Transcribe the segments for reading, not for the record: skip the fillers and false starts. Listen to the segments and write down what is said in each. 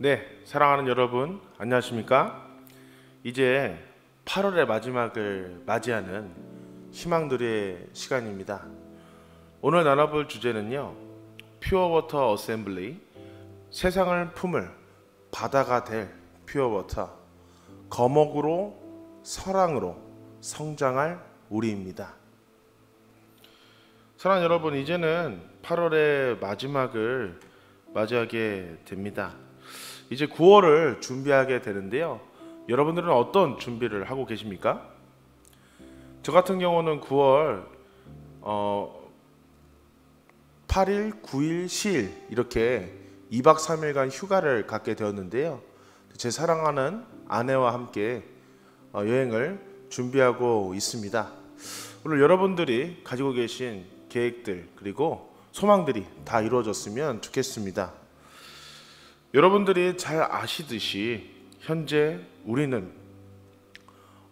네, 사랑하는 여러분, 안녕하십니까? 이제 8월의 마지막을 맞이하는 희망들의 시간입니다. 오늘 나눠볼 주제는요, 퓨어워터 어셈블리, 세상을 품을 바다가 될 퓨어워터, 거목으로 사랑으로 성장할 우리입니다. 사랑하는 여러분, 이제는 8월의 마지막을 맞이하게 됩니다. 이제 9월을 준비하게 되는데요. 여러분들은 어떤 준비를 하고 계십니까? 저 같은 경우는 9월 8일, 9일, 10일 이렇게 2박 3일간 휴가를 갖게 되었는데요. 제 사랑하는 아내와 함께 여행을 준비하고 있습니다. 오늘 여러분들이 가지고 계신 계획들 그리고 소망들이 다 이루어졌으면 좋겠습니다. 여러분들이 잘 아시듯이 현재 우리는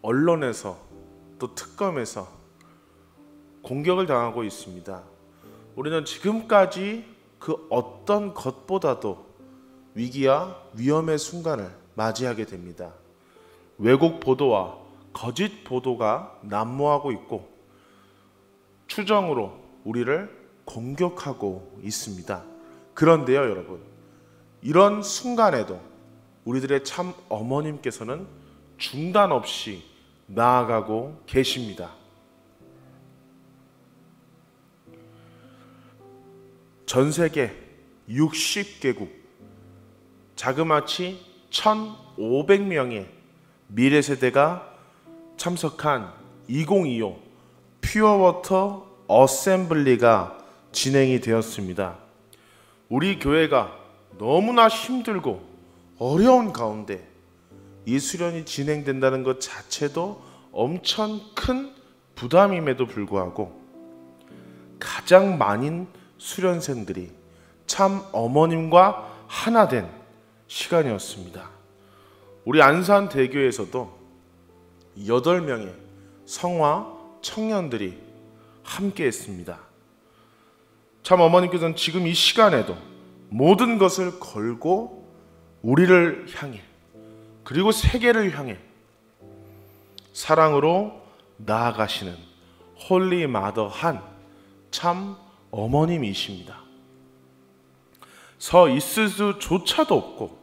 언론에서 또 특검에서 공격을 당하고 있습니다. 우리는 지금까지 그 어떤 것보다도 위기와 위험의 순간을 맞이하게 됩니다. 왜곡 보도와 거짓 보도가 난무하고 있고 추정으로 우리를 공격하고 있습니다. 그런데요, 여러분, 이런 순간에도 우리들의 참 어머님께서는 중단 없이 나아가고 계십니다. 전 세계 60개국 자그마치 1,500명의 미래 세대가 참석한 2025 퓨어워터 어셈블리가 진행이 되었습니다. 우리 교회가 너무나 힘들고 어려운 가운데 이 수련이 진행된다는 것 자체도 엄청 큰 부담임에도 불구하고 가장 많은 수련생들이 참 어머님과 하나 된 시간이었습니다. 우리 안산대교에서도 8명의 성화 청년들이 함께 했습니다. 참 어머님께서는 지금 이 시간에도 모든 것을 걸고 우리를 향해 그리고 세계를 향해 사랑으로 나아가시는 홀리 마더한 참 어머님이십니다. 서 있을 수조차도 없고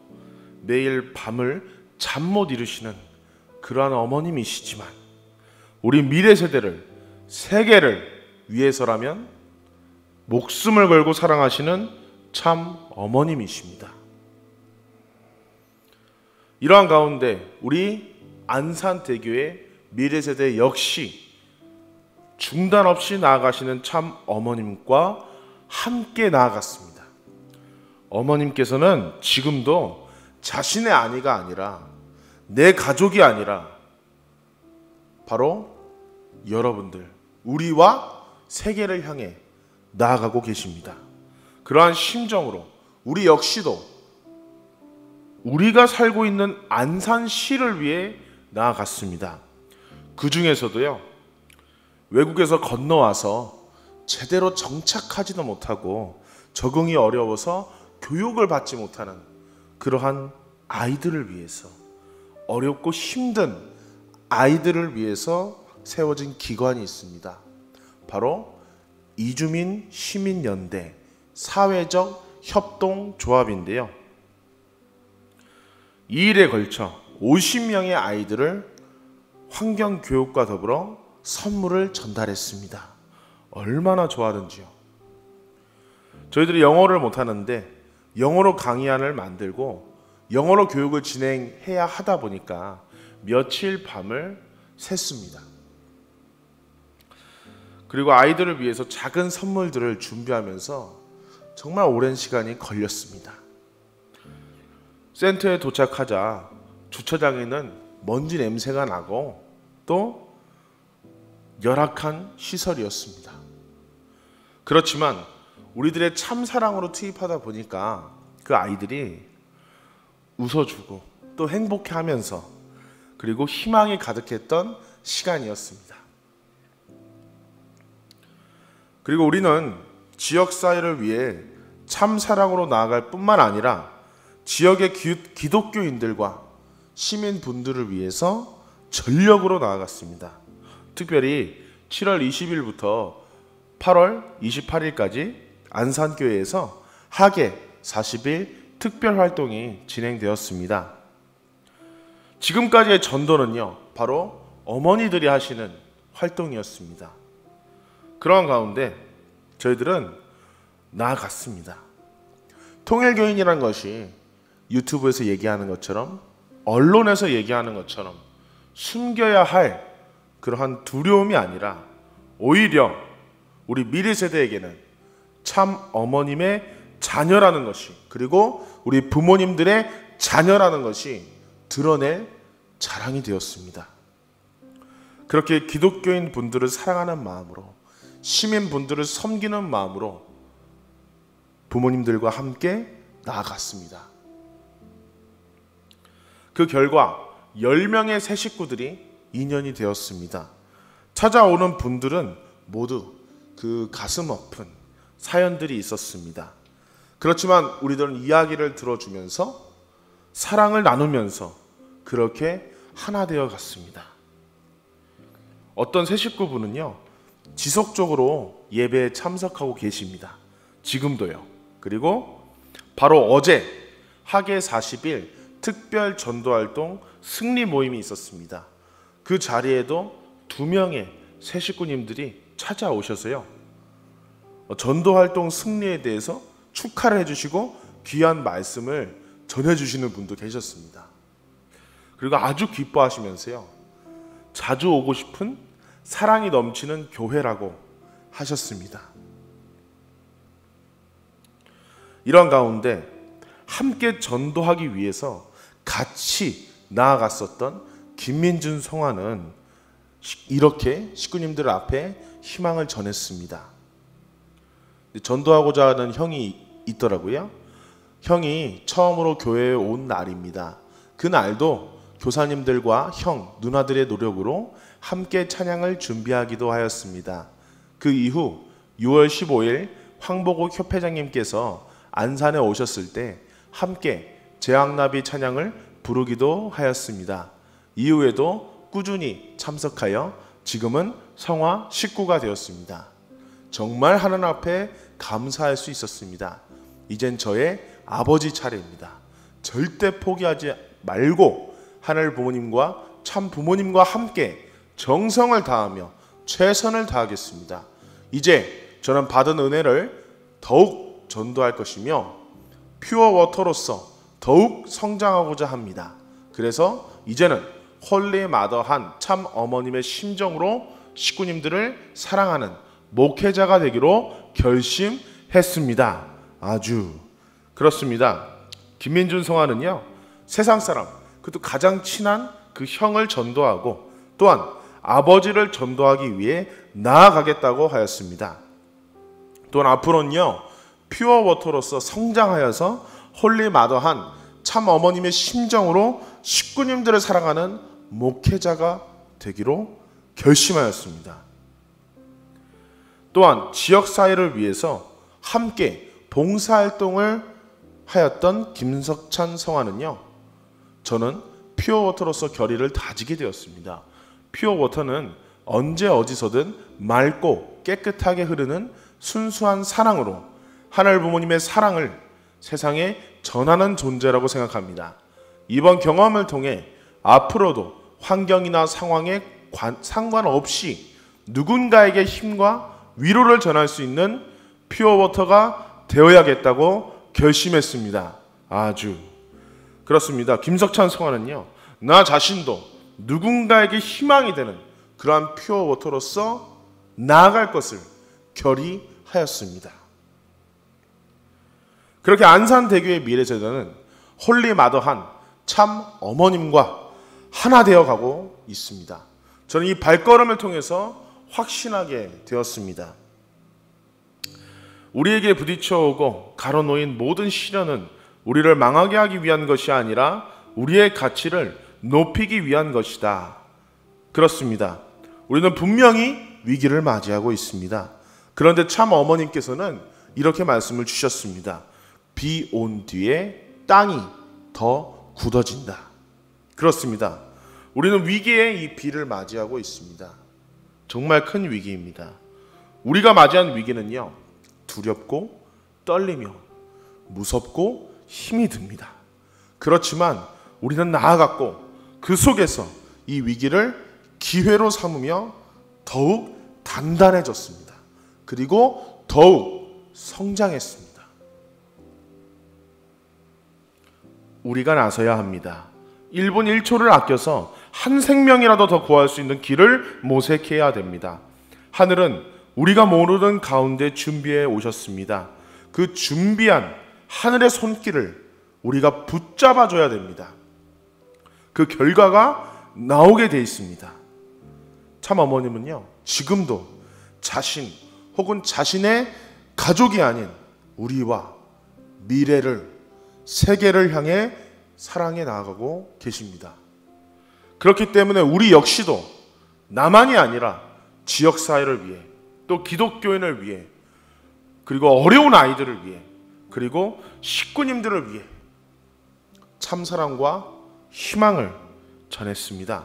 매일 밤을 잠 못 이루시는 그러한 어머님이시지만 우리 미래 세대를 세계를 위해서라면 목숨을 걸고 사랑하시는 참 어머님이십니다. 이러한 가운데 우리 안산대교의 미래세대 역시 중단 없이 나아가시는 참 어머님과 함께 나아갔습니다. 어머님께서는 지금도 자신의 아내가 아니라 내 가족이 아니라 바로 여러분들, 우리와 세계를 향해 나아가고 계십니다. 그러한 심정으로 우리 역시도 우리가 살고 있는 안산시를 위해 나아갔습니다. 그 중에서도요, 외국에서 건너와서 제대로 정착하지도 못하고 적응이 어려워서 교육을 받지 못하는 그러한 아이들을 위해서, 어렵고 힘든 아이들을 위해서 세워진 기관이 있습니다. 바로 이주민 시민연대 사회적 협동조합인데요. 이 일에 걸쳐 50명의 아이들을 환경교육과 더불어 선물을 전달했습니다. 얼마나 좋아하는지요. 저희들이 영어를 못하는데 영어로 강의안을 만들고 영어로 교육을 진행해야 하다 보니까 며칠 밤을 샜습니다. 그리고 아이들을 위해서 작은 선물들을 준비하면서 정말 오랜 시간이 걸렸습니다. 센터에 도착하자 주차장에는 먼지 냄새가 나고 또 열악한 시설이었습니다. 그렇지만 우리들의 참사랑으로 투입하다 보니까 그 아이들이 웃어주고 또 행복해하면서 그리고 희망이 가득했던 시간이었습니다. 그리고 우리는 지역사회를 위해 참사랑으로 나아갈 뿐만 아니라 지역의 기독교인들과 시민분들을 위해서 전력으로 나아갔습니다. 특별히 7월 20일부터 8월 28일까지 안산교회에서 하계 40일 특별활동이 진행되었습니다. 지금까지의 전도는요, 바로 어머니들이 하시는 활동이었습니다. 그러한 가운데 저희들은 나아갔습니다. 통일교인이라는 것이 유튜브에서 얘기하는 것처럼, 언론에서 얘기하는 것처럼 숨겨야 할 그러한 두려움이 아니라 오히려 우리 미래 세대에게는 참 어머님의 자녀라는 것이, 그리고 우리 부모님들의 자녀라는 것이 드러낼 자랑이 되었습니다. 그렇게 기독교인 분들을 사랑하는 마음으로, 시민 분들을 섬기는 마음으로 부모님들과 함께 나아갔습니다. 그 결과 10명의 새 식구들이 2년이 되었습니다. 찾아오는 분들은 모두 그 가슴 아픈 사연들이 있었습니다. 그렇지만 우리들은 이야기를 들어주면서 사랑을 나누면서 그렇게 하나 되어 갔습니다. 어떤 새 식구분은요, 지속적으로 예배에 참석하고 계십니다. 지금도요. 그리고 바로 어제 하계 40일 특별 전도활동 승리 모임이 있었습니다. 그 자리에도 2명의 새 식구님들이 찾아오셔서요, 전도활동 승리에 대해서 축하를 해주시고 귀한 말씀을 전해주시는 분도 계셨습니다. 그리고 아주 기뻐하시면서요, 자주 오고 싶은 사랑이 넘치는 교회라고 하셨습니다. 이런 가운데 함께 전도하기 위해서 같이 나아갔었던 김민준 성화는 이렇게 식구님들 앞에 희망을 전했습니다. 전도하고자 하는 형이 있더라고요. 형이 처음으로 교회에 온 날입니다. 그 날도 교사님들과 형, 누나들의 노력으로 함께 찬양을 준비하기도 하였습니다. 그 이후 6월 15일 황보국 협회장님께서 안산에 오셨을 때 함께 제왕나비 찬양을 부르기도 하였습니다. 이후에도 꾸준히 참석하여 지금은 성화 식구가 되었습니다. 정말 하나님 앞에 감사할 수 있었습니다. 이젠 저의 아버지 차례입니다. 절대 포기하지 말고 하늘 부모님과 참 부모님과 함께 정성을 다하며 최선을 다하겠습니다. 이제 저는 받은 은혜를 더욱 전도할 것이며 퓨어 워터로서 더욱 성장하고자 합니다. 그래서 이제는 홀리 마더한 참 어머님의 심정으로 식구님들을 사랑하는 목회자가 되기로 결심했습니다. 아주 그렇습니다. 김민준 성화는요, 세상 사람, 그것도 가장 친한 그 형을 전도하고 또한 아버지를 전도하기 위해 나아가겠다고 하였습니다. 또한 앞으로는요, 퓨어 워터로서 성장하여서 홀리 마더한 참 어머님의 심정으로 식구님들을 사랑하는 목회자가 되기로 결심하였습니다. 또한 지역사회를 위해서 함께 봉사활동을 하였던 김석찬 성화는요, 저는 퓨어워터로서 결의를 다지게 되었습니다. 퓨어워터는 언제 어디서든 맑고 깨끗하게 흐르는 순수한 사랑으로 하늘 부모님의 사랑을 세상에 전하는 존재라고 생각합니다. 이번 경험을 통해 앞으로도 환경이나 상황에 상관없이 누군가에게 힘과 위로를 전할 수 있는 퓨어워터가 되어야겠다고 결심했습니다. 아주 그렇습니다. 김석찬 성화는요, 나 자신도 누군가에게 희망이 되는 그러한 퓨어워터로서 나아갈 것을 결의하였습니다. 그렇게 안산대교의 미래재단은 홀리 마더한 참 어머님과 하나 되어가고 있습니다. 저는 이 발걸음을 통해서 확신하게 되었습니다. 우리에게 부딪혀오고 가로놓인 모든 시련은 우리를 망하게 하기 위한 것이 아니라 우리의 가치를 높이기 위한 것이다. 그렇습니다. 우리는 분명히 위기를 맞이하고 있습니다. 그런데 참 어머님께서는 이렇게 말씀을 주셨습니다. 비 온 뒤에 땅이 더 굳어진다. 그렇습니다. 우리는 위기의 이 비를 맞이하고 있습니다. 정말 큰 위기입니다. 우리가 맞이한 위기는요, 두렵고 떨리며 무섭고 힘이 듭니다. 그렇지만 우리는 나아갔고 그 속에서 이 위기를 기회로 삼으며 더욱 단단해졌습니다. 그리고 더욱 성장했습니다. 우리가 나서야 합니다. 1분 1초를 아껴서 한 생명이라도 더 구할 수 있는 길을 모색해야 됩니다. 하늘은 우리가 모르는 가운데 준비해 오셨습니다. 그 준비한 하늘의 손길을 우리가 붙잡아 줘야 됩니다. 그 결과가 나오게 돼 있습니다. 참 어머님은요, 지금도 자신 혹은 자신의 가족이 아닌 우리와 미래를, 세계를 향해 사랑해 나아가고 계십니다. 그렇기 때문에 우리 역시도 나만이 아니라 지역사회를 위해, 또 기독교인을 위해, 그리고 어려운 아이들을 위해, 그리고 식구님들을 위해 참사랑과 희망을 전했습니다.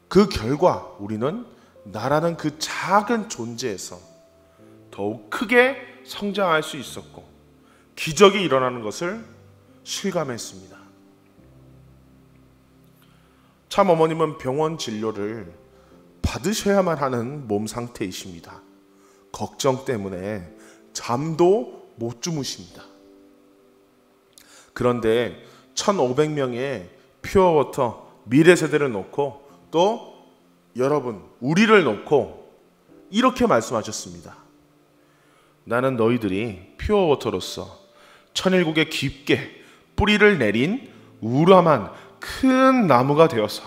그 결과 우리는 나라는 그 작은 존재에서 더욱 크게 성장할 수 있었고 기적이 일어나는 것을 실감했습니다. 참 어머님은 병원 진료를 받으셔야만 하는 몸 상태이십니다. 걱정 때문에 잠도 못 주무십니다. 그런데 1,500명의 퓨어워터 미래 세대를 놓고 또 여러분, 우리를 놓고 이렇게 말씀하셨습니다. 나는 너희들이 퓨어워터로서 천일국에 깊게 뿌리를 내린 우람한 큰 나무가 되어서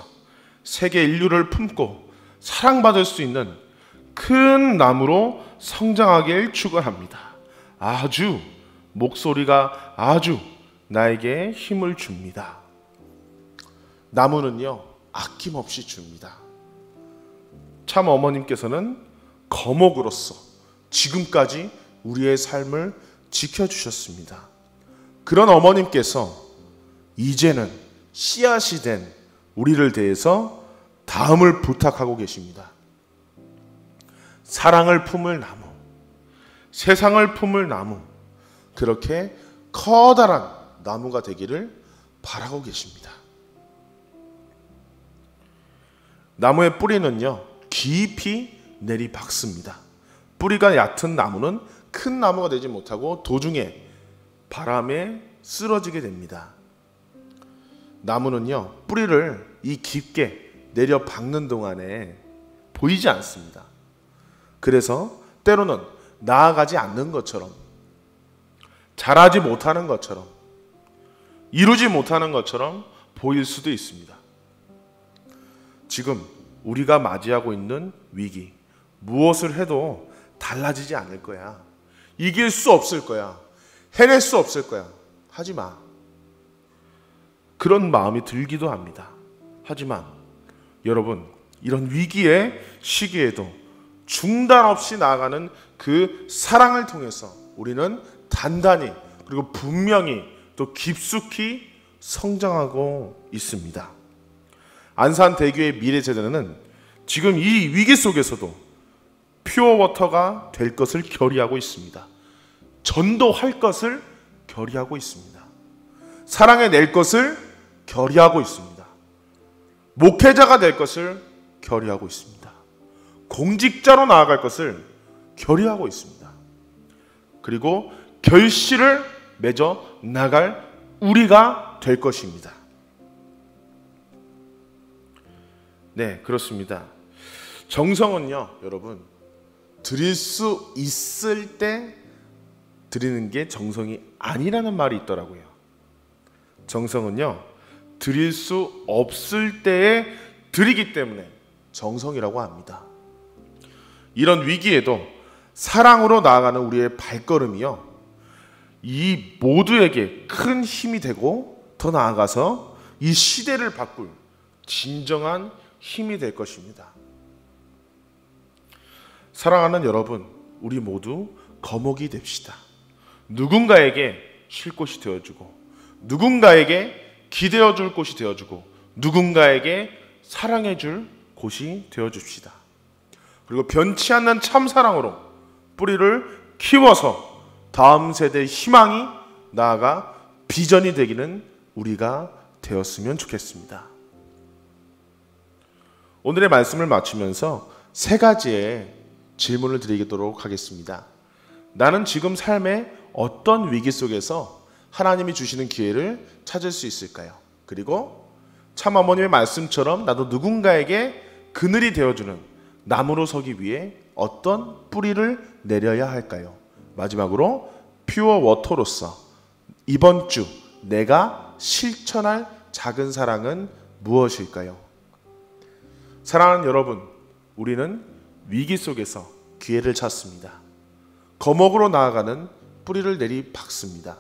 세계 인류를 품고 사랑받을 수 있는 큰 나무로 성장하길 축원합니다. 아주 목소리가 아주 나에게 힘을 줍니다. 나무는요, 아낌없이 줍니다. 참 어머님께서는 거목으로서 지금까지 우리의 삶을 지켜주셨습니다. 그런 어머님께서 이제는 씨앗이 된 우리를 대해서 다음을 부탁하고 계십니다. 사랑을 품을 나무, 세상을 품을 나무, 그렇게 커다란 나무가 되기를 바라고 계십니다. 나무의 뿌리는요, 깊이 내리박습니다. 뿌리가 얕은 나무는 큰 나무가 되지 못하고 도중에 바람에 쓰러지게 됩니다. 나무는요, 뿌리를 이 깊게 내려 박는 동안에 보이지 않습니다. 그래서 때로는 나아가지 않는 것처럼, 자라지 못하는 것처럼, 이루지 못하는 것처럼 보일 수도 있습니다. 지금 우리가 맞이하고 있는 위기, 무엇을 해도 달라지지 않을 거야. 이길 수 없을 거야. 해낼 수 없을 거야. 하지 마. 그런 마음이 들기도 합니다. 하지만 여러분, 이런 위기의 시기에도 중단 없이 나아가는 그 사랑을 통해서 우리는 단단히 그리고 분명히 또 깊숙이 성장하고 있습니다. 안산대교의 미래 세대는 지금 이 위기 속에서도 퓨어워터가 될 것을 결의하고 있습니다. 전도할 것을 결의하고 있습니다. 사랑해 낼 것을 결의하고 있습니다. 목회자가 될 것을 결의하고 있습니다. 공직자로 나아갈 것을 결의하고 있습니다. 그리고 결실을 맺어 나갈 우리가 될 것입니다. 네, 그렇습니다. 정성은요, 여러분, 드릴 수 있을 때 드리는 게 정성이 아니라는 말이 있더라고요. 정성은요, 드릴 수 없을 때에 드리기 때문에 정성이라고 합니다. 이런 위기에도 사랑으로 나아가는 우리의 발걸음이요, 이 모두에게 큰 힘이 되고 더 나아가서 이 시대를 바꿀 진정한 힘이 될 것입니다. 사랑하는 여러분, 우리 모두 거목이 됩시다. 누군가에게 쉴 곳이 되어주고 누군가에게 기대어 줄 곳이 되어주고 누군가에게 사랑해 줄 곳이 되어줍시다. 그리고 변치 않는 참사랑으로 뿌리를 키워서 다음 세대의 희망이 나아가 비전이 되기는 우리가 되었으면 좋겠습니다. 오늘의 말씀을 마치면서 세 가지의 질문을 드리도록 하겠습니다. 나는 지금 삶의 어떤 위기 속에서 하나님이 주시는 기회를 찾을 수 있을까요? 그리고 참어머님의 말씀처럼 나도 누군가에게 그늘이 되어주는 나무로 서기 위해 어떤 뿌리를 내려야 할까요? 마지막으로 퓨어 워터로서 이번 주 내가 실천할 작은 사랑은 무엇일까요? 사랑하는 여러분, 우리는 위기 속에서 기회를 찾습니다. 거목으로 나아가는 뿌리를 내리박습니다.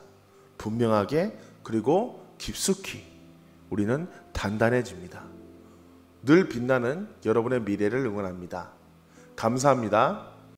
분명하게 그리고 깊숙이 우리는 단단해집니다. 늘 빛나는 여러분의 미래를 응원합니다. 감사합니다.